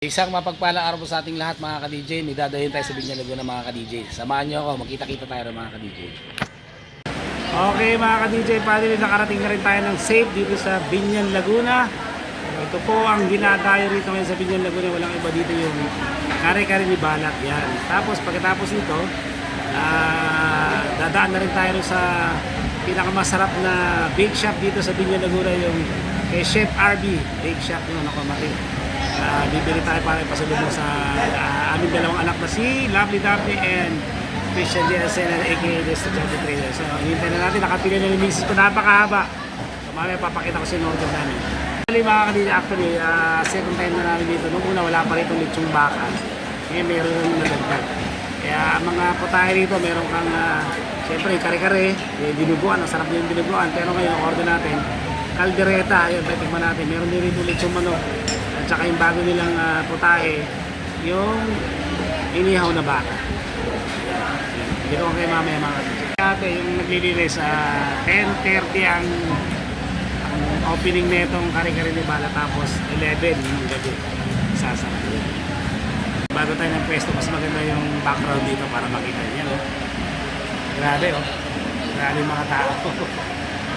Isang mapagpalang araw po sa ating lahat mga ka-DJ. May dadayon tayo sa Binyan Laguna mga ka-DJ. Samahan nyo ako, magkita-kita tayo mga ka-DJ. Okay mga ka-DJ, finally nakarating na rin tayo ng safe dito sa Binyan Laguna. Ito po ang dinadayo rito ngayon sa Binyan Laguna. Walang iba dito yung kare-kare ni Balat. Yan. Tapos pagkatapos nito, dadaan na rin tayo sa pinakamasarap na bake shop dito sa Binyan Laguna, yung kay Chef RB Bake Shop yun ako mati. Bibili tayo para ipasalubong sa aming dalawang anak na si Lovely Daphne and Christian JSN aka The Estudiante Trader. So hinintay na natin, nakapili na ni Mrs. ko, napakahaba. So mamaya papakita ko sa in-order namin. Actually, second time na namin dito. Nung una wala pa rito lechong baka, ngayon meron rin nadagdag. Kaya mga putahe rito, meron kang siyempre kare-kare, dinuguan, ang sarap din yung dinuguan. Pero ngayon order natin kaldereta, ayun, titikman natin. Meron din rito lechong manok. At saka yung bago nilang putahe, yung inihaw na baka. Dito ko kayo mamaya mga kapatid. Ate, yung naglilinis sa 10:30 ang opening na itong kare-kare ni Bala, tapos 11 ng gabi sasara. Bago tayo ng pwesto, mas maganda yung background dito para makita niyo. Grabe oh. Grabe mga tao.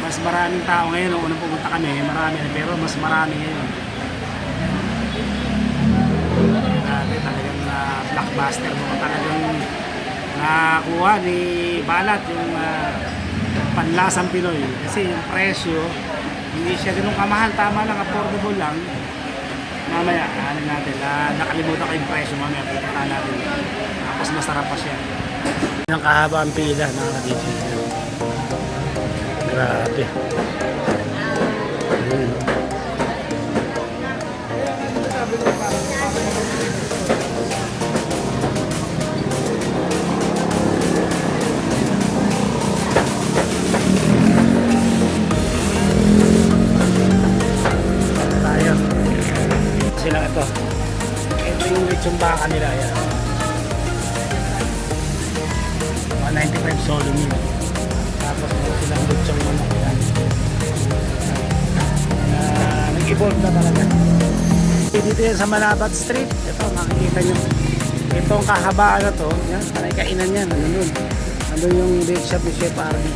Mas maraming tao ngayon. Unang pumunta kami, marami na, pero mas marami ngayon. Grabe, talagang blockbuster mo. Talagang nakuha ni Balat yung panlasang Pinoy. Kasi yung presyo, hindi siya ganun kamahal. Tama lang, affordable lang. Mamaya, ano natin, nakalimutan ko yung presyo. Mamaya, pupuntahan natin. Tapos masarap pa siya. Ang kahaba ang pila, nakakadito. Grabe. Tayo. Sila ito. Ito yung lechong baka nila. Yan. 195 solo meal. Tapos meron silang lechong manok yan. Nag-evolve na talaga. Dito yan sa Manabat Street. Ito, makikita nyo. Itong kahabaan na to, yan, panay kainan yan. Ano yung bake shop ni Chef Arby.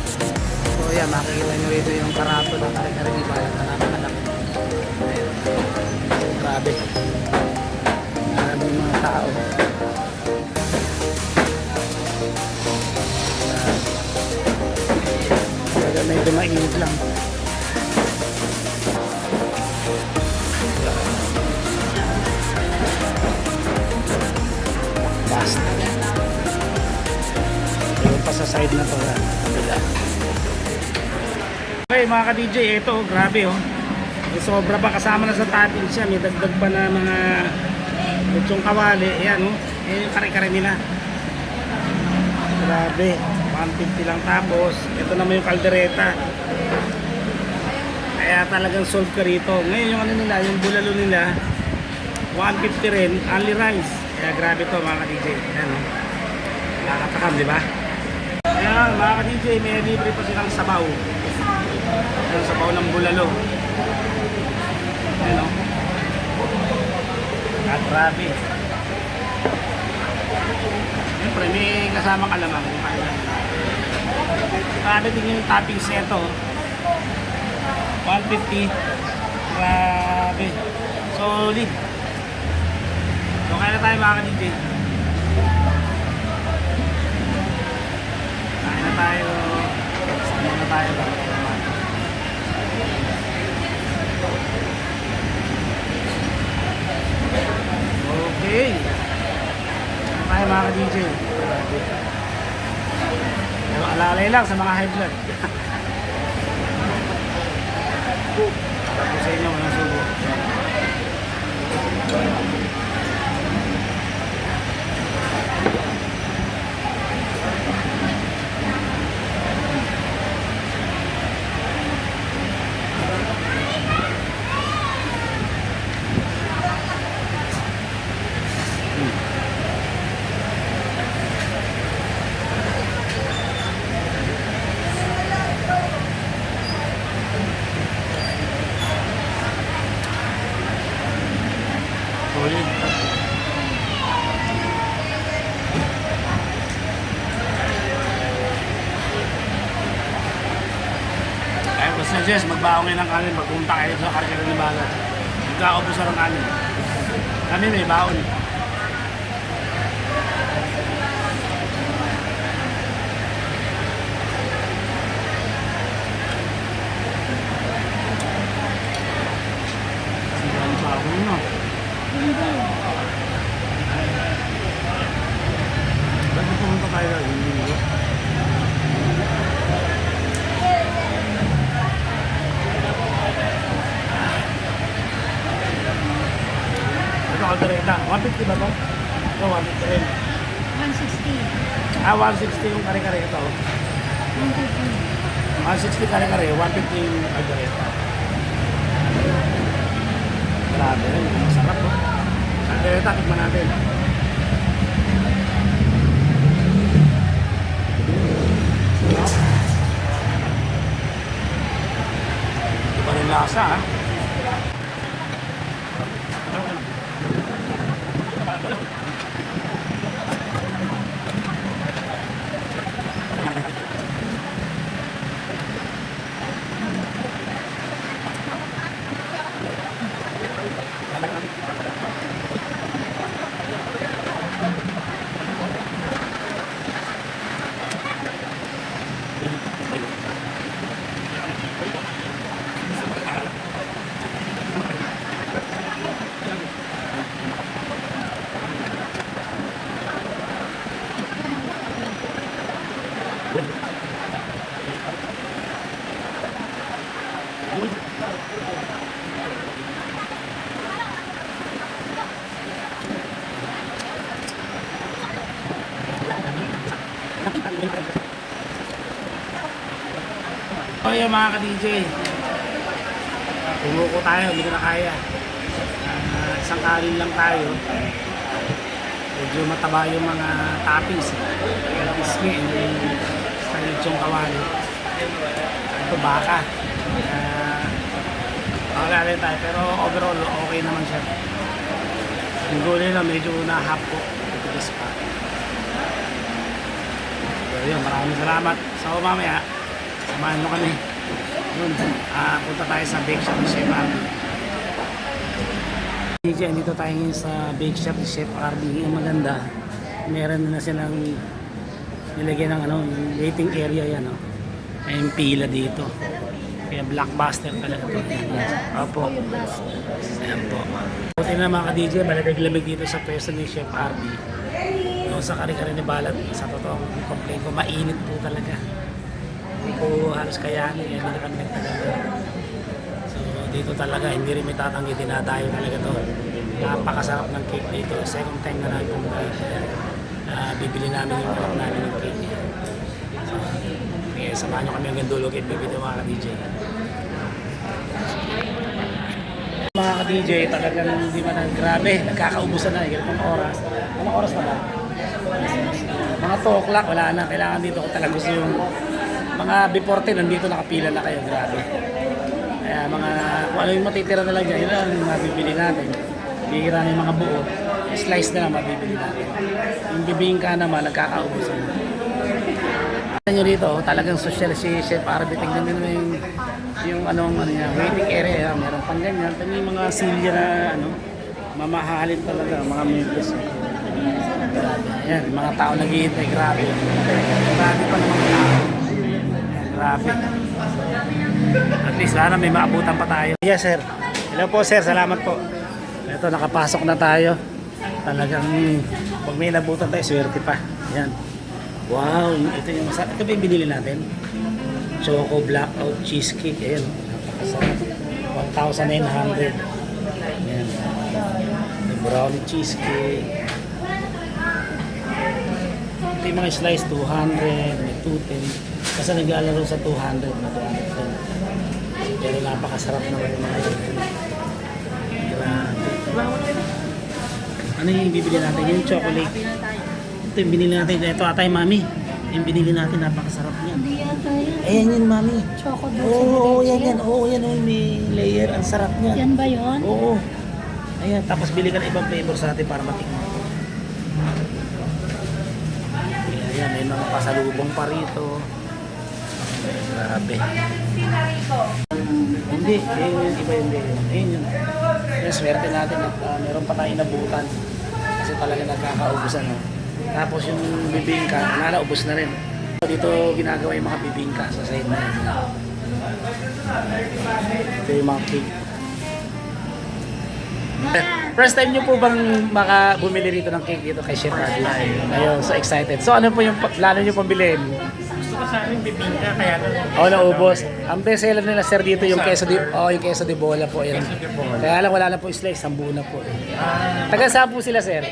So yan, makikita nyo rito yung karato na kare-kare ni Balat na napakalaki. Grabe. Marami yung mga tao. Medyo mainit lang. Basta. Yung pa sa side na to. Okay mga ka-DJ, ito grabe oh. May sobra pa, kasama na sa topping siya. May dagdag pa na mga lechong kawali. Ayan oh. Ayan yung kare-kare nila. Grabe. 150 lang, tapos ito naman yung kaldereta, kaya talagang solve ka rito. Ngayon yung ano nila, yung bulalo nila 150 rin, only rice. Kaya grabe to mga ka-DJ. Ayan o, nakakatakam diba? Ayan mga ka-DJ, may libre pa silang sabaw. Yung sabaw ng bulalo. Ayan o, grabe. Siyempre may kasamang alamang. Grabe din yung toppings nito. 150. Grabe. Solid. So kaya na tayo mga ka-DJ. Kaya na tayo. Sama na tayo. Okay. Kaya tayo mga ka-DJ. Alalay lang sa mga high blood. Tapos sa inyo, walang subo. Solid. Jess, magbaong ngayon ng kanin. Magpunta kayo sa Karikari ni Balat. Magkakaubusan ng kanin. Kami may baon. Ang baon na. Ba't pumunta tayo na? Hindi mo. Ito kaldereta. 150 ba ito? Ito 150 rin. 160. 160 yung kare-kare ito. 160 kare-kare, 150 yung kaldereta. Grabe rin, masarap po. Kaldereta, tikman natin. Iba rin lasa ha. Okay mga ka-DJ, tumuko tayo, hindi ko na kaya. Isang kanin lang tayo. Medyo mataba yung mga toppings. Kaya pisngi, yung sanitsong kawali. Ito baka. Wala rin tayo, pero overall okay naman siya. Yung gulay na medyo na-half ko. Itigas pa. So yun, maraming salamat. So mamaya, samahan nyo kami. Yun, punta tayo sa bake shop ni Chef Arby. Dito tayo ngayon sa bake shop ni Chef Arby. Yung maganda, meron na silang nilagyan ng yung waiting area yan. May pila dito. Kaya blockbuster talaga ito. Opo. Ayan po. Buti na mga ka-DJ, malamig dito sa pwesto ni Chef Arby. Noong sa Karikari ni Balat, sa totoong complain ko, mainit po talaga. Hindi ko halos kayanin, hindi na kami nagtagal. So dito talaga, hindi rin may tatanggi, dinadayo talaga to. Napakasarap ng cake dito. Second time na namin pumunta. Bibili namin yung kalap namin ng cake. So, okay, samahan nyo kami hanggang dulo kay bibili mga ka-DJ. Mga ka-DJ, talagang hindi man grabe, nagkakaubusan na, ganitong oras. Anong oras na ba? Mga 2 o'clock, wala na. Kailangan dito ko talaga gusto yung mga before 10, nandito nakapila na kayo, grabe. Kaya mga, kung ano yung matitira na lang dyan, yun lang yung mabibili natin. Bihira na yung mga buo, slice na lang mabibili natin. Yung bibingka naman, nagkakaubusan na. Nyo dito, talagang social si Chef Arby. Tingnan nyo yung waiting area. Meron pang ganyan. Tingnan yung mga silya na mamahalin talaga, mga members. Ayan, mga tao naghihintay, grabe. Grabe pa naman tao. Grabe. At least sana may maabutan pa tayo. Yes sir. Hello po sir, salamat po. Ito, nakapasok na tayo. Talagang pag may nabutan tayo, swerte pa. Ayan. Wow, ito yung masarap. Ito ba yung binili natin? Choco Blackout Cheesecake. Ayan, napakasarap. 1,900. Ayan. May brownie cheesecake. Ito yung mga slice, 200. May 210. Kasi naglalaro sa 200 na 210. Pero napakasarap naman yung mga yun. Grabe. Ano yung bibili natin? Yung chocolate. Ito yung binili natin. Ito atay, mami. Yung binili natin, napakasarap niya. Hindi yata yan. Ayan yun, mami. Choco Oo, yan yan. Oo, yan o. May layer. Ang sarap niya. Yan ba yun? Oo. Ayan, tapos bili ka ng ibang flavor sa atin para matikman. Ayan, may mga pasalubong pa rito. Grabe. Hindi, yun, iba yun din. Ayun yun. Yung swerte natin at meron pa tayong nabutan. Kasi talaga nagkakaubusan. No? Tapos yung bibingka, nalaubos na rin. Dito ginagawa yung mga bibingka sa side na yun. Ito yung mga cake. First time nyo po bang bumili rito ng cake dito kay Chef Adi? Ayun, so excited. So ano po yung plano nyo pambilhin? Gusto ko sa amin bibingka, kaya Naubos. Ang best seller nila sir dito yung yung queso de bola po. Yan. Kaya lang wala na po slice, ang buo na po. Taga saan po sila sir?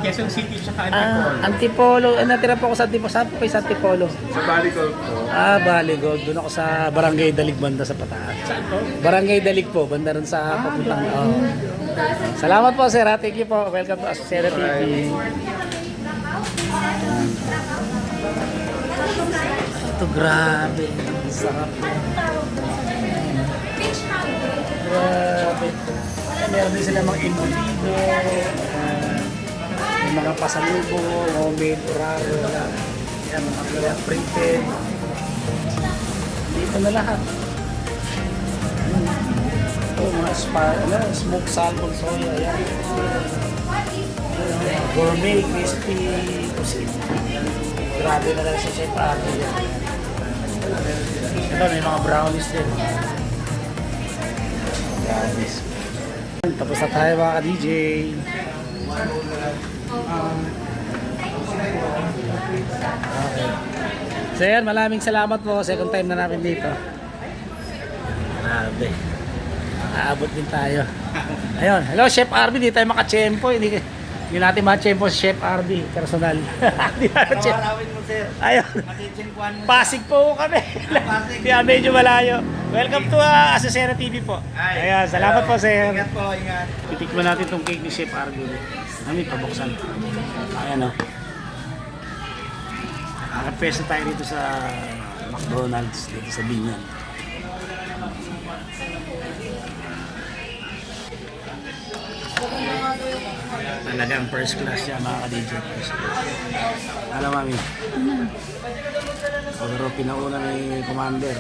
Quezon City tsaka Antipolo. Natira po ako sa Antipolo. Saan po kayo sa Antipolo? Sa Baligold po. Baligold. Doon ako sa Barangay Dalig banda sa Pataas. Saan po? Barangay Dalig po, banda rin sa papuntang. Salamat po sir. Thank you po. Welcome to Asociera TV. Ito grabe. Ang sarap. Grabe. Meron din sila mga embutido. May mga pasalubong, homemade, oraro, yan, mga printed. Dito na lahat. Ito, mga smoked salmon soya, yan. Gourmet, crispy, kusino. Grabe na lang sa Chef Ate. Ito, may mga brownies din. Brownies. Tapos na tayo mga ka-DJ. Okay. So yan, maraming salamat po. Second time na namin dito. Grabe. Aabot din tayo. Ayun. Hello, Chef RB. Di tayo makachempo. Hindi natin makachempo si Chef RB. Personal. Hindi natin chempo. mo, sir. Ayun. Makikimpuan mo. Pasig po kami. Kaya medyo malayo. Welcome to Asociera TV po. Ayan, salamat po sir. Ingat po, ingat. Titikman natin itong cake ni Chef RB. Kami pabuksan. Ayan o. Nakapwesto tayo dito sa McDonald's dito sa Binyan. Talagang first class siya mga ka-DJ. First class. Alam mami. Pero pinauna ni Commander.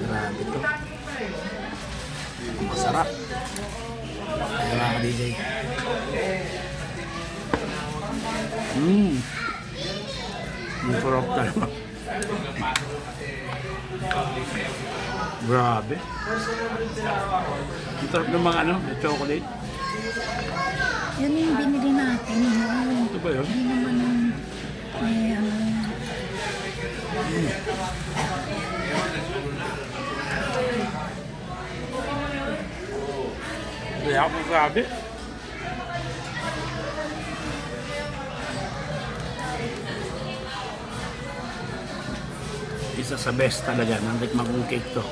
Grabe ito. Masarap. Ayan mga ka-DJ. Ang sarap talaga. Grabe. Ang sarap ng mga may chocolate. Yan yung binili natin. Ito ba yun? Hindi naman Kaya ako grabe. Isa sa best talaga ng tikman kong cake to.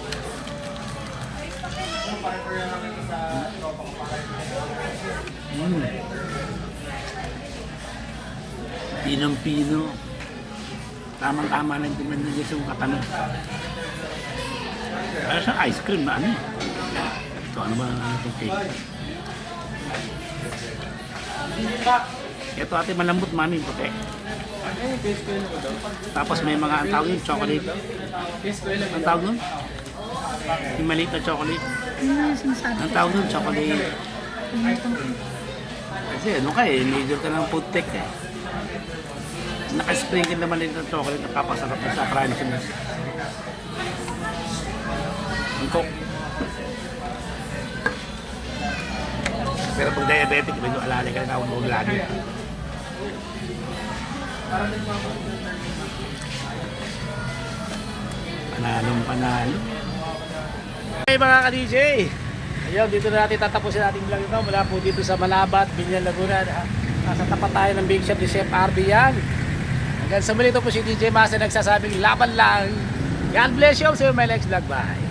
Pinong-pino. Tamang-tama na yung timanigis yung katanong. Kaya sa ice cream na ano. Ito ano ba itong cake? Ito ate malambot mami puti. Tapos may mga ang tawag yun, chocolate. Ang tawag nun? Yung maliit na chocolate. Ano yung sinasabi Ang tawag nun, chocolate. Kasi ano ka major ka ng food tech eh. Naka-sprinkle naman ito ng chocolate, napapasarap na sa crunchiness. Ang coke. Pero pag diabetic, medyo alalay ka na huwag lagi. Panalo. Hey mga ka-DJ! Ayun, dito na natin tatapusin ating vlog ito mula po dito sa Malabat, Binyan, Laguna. Nasa tapat tayo ng Big Shop ni Chef RB yan. Hanggang sa muli ito po si DJ Master nagsasabing laban lang. God bless you. See you in my next vlog. Bye!